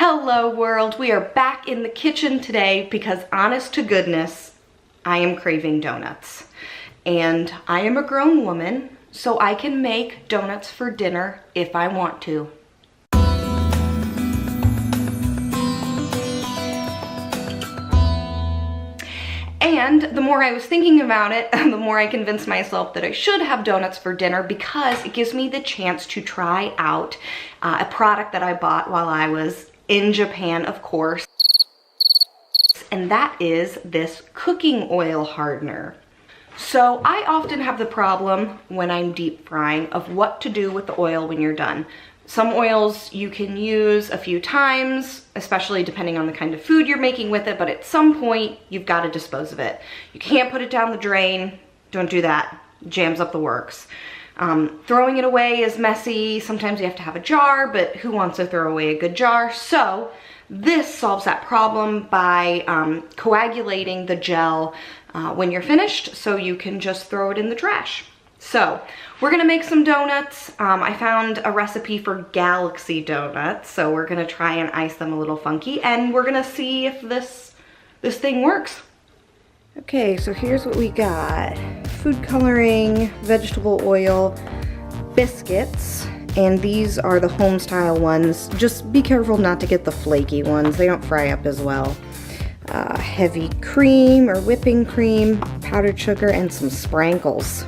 Hello world, we are back in the kitchen today because honest to goodness, I am craving donuts. And I am a grown woman, so I can make donuts for dinner if I want to. And the more I was thinking about it, the more I convinced myself that I should have donuts for dinner because it gives me the chance to try out a product that I bought while I was in Japan, of course. And that is this cooking oil hardener. So I often have the problem when I'm deep frying of what to do with the oil when you're done. Some oils you can use a few times, especially depending on the kind of food you're making with it, but at some point you've got to dispose of it. You can't put it down the drain. Don't do that. It jams up the works. Throwing it away is messy. Sometimes you have to have a jar, but who wants to throw away a good jar? So this solves that problem by coagulating the gel when you're finished, so you can just throw it in the trash. So we're gonna make some donuts. I found a recipe for galaxy donuts, so we're gonna try and ice them a little funky, and we're gonna see if this thing works. Okay, so here's what we got. Food coloring, vegetable oil, biscuits, and these are the home style ones. Just be careful not to get the flaky ones. They don't fry up as well. Heavy cream or whipping cream, powdered sugar, and some sprinkles.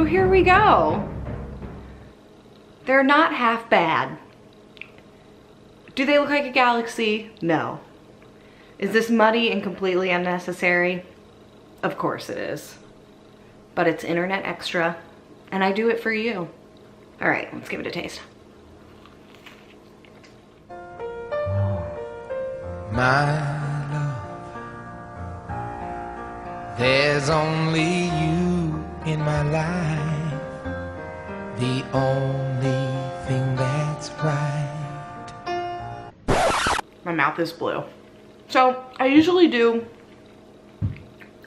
Here we go. They're not half bad. Do they look like a galaxy? No. Is this muddy and completely unnecessary? Of course it is. But it's internet extra, and I do it for you. All right, let's give it a taste. My love, there's only you in my life, the only thing that's right. My mouth is blue. So I usually do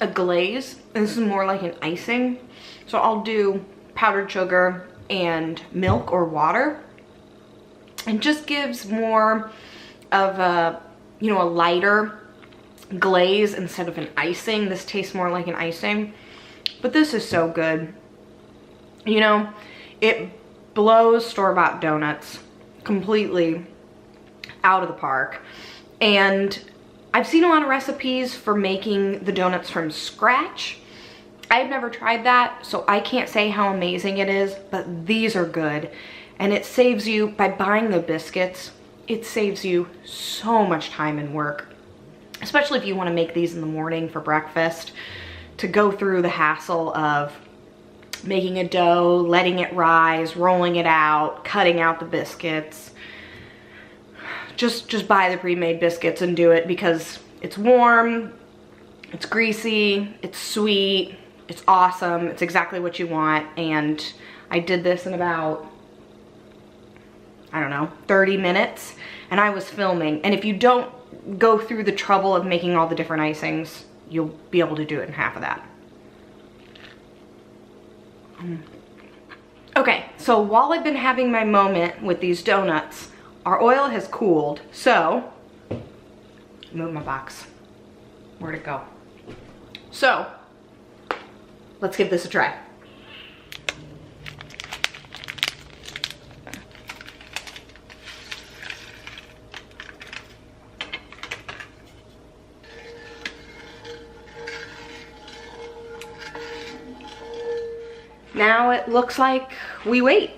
a glaze, and this is more like an icing. So I'll do powdered sugar and milk or water. It just gives more of a, you know, a lighter glaze instead of an icing. This tastes more like an icing, but this is so good. You know, it blows store-bought donuts completely out of the park. And I've seen a lot of recipes for making the donuts from scratch. I've never tried that, so I can't say how amazing it is, but these are good. And it saves you, by buying the biscuits, it saves you so much time and work, especially if you want to make these in the morning for breakfast, to go through the hassle of making a dough, letting it rise, rolling it out, cutting out the biscuits. Just buy the pre-made biscuits and do it, because it's warm, it's greasy, it's sweet, it's awesome, it's exactly what you want. And I did this in about, I don't know, 30 minutes, and I was filming. And if you don't go through the trouble of making all the different icings, you'll be able to do it in half of that. Okay, so while I've been having my moment with these donuts, our oil has cooled, so move my box. Where'd it go? So let's give this a try. Now it looks like we wait.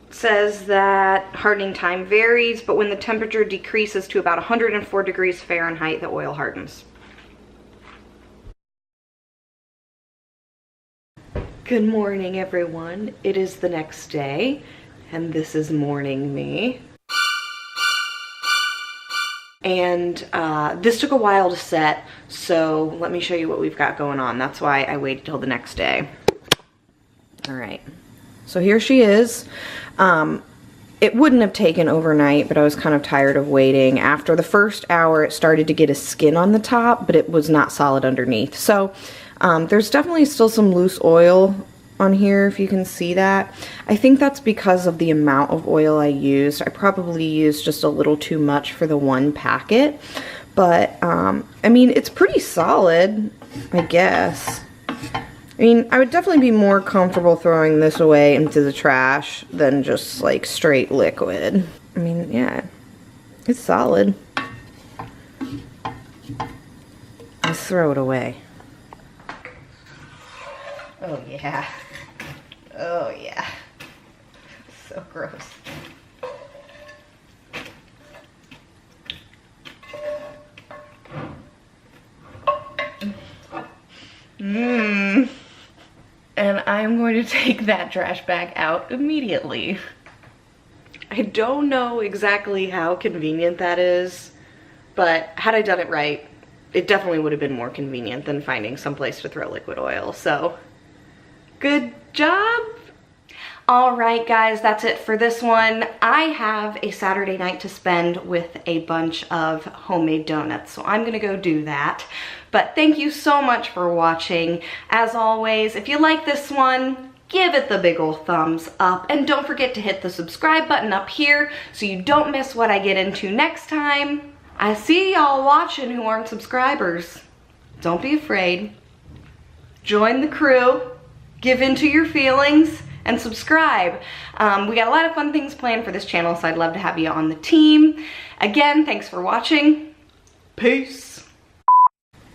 It says that hardening time varies, but when the temperature decreases to about 104 degrees Fahrenheit, the oil hardens. Good morning, everyone. It is the next day, and this is morning me. And this took a while to set, so let me show you what we've got going on. That's why I waited till the next day. All right, so here she is. It wouldn't have taken overnight, but I was kind of tired of waiting. After the first hour, it started to get a skin on the top, but it was not solid underneath. So there's definitely still some loose oil on here, if you can see that. I think that's because of the amount of oil I used. I probably used just a little too much for the one packet, but I mean, it's pretty solid, I guess. I mean, I would definitely be more comfortable throwing this away into the trash than just like straight liquid. I mean, yeah, it's solid. Let's throw it away. Oh yeah. Oh yeah. So gross. Mmm. And I'm going to take that trash bag out immediately. I don't know exactly how convenient that is, but had I done it right, it definitely would have been more convenient than finding someplace to throw liquid oil, so good job. All right, guys, that's it for this one. I have a Saturday night to spend with a bunch of homemade donuts, so I'm gonna go do that. But thank you so much for watching. As always, if you like this one, give it the big ol' thumbs up, and don't forget to hit the subscribe button up here so you don't miss what I get into next time. I see y'all watching who aren't subscribers. Don't be afraid. Join the crew, give into your feelings, and subscribe. We got a lot of fun things planned for this channel, so I'd love to have you on the team. Again, thanks for watching. Peace.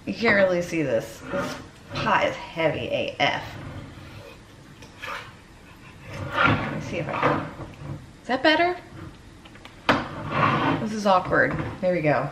You can't really see this. This pot is heavy AF. Let me see if I can. Is that better? This is awkward. There we go.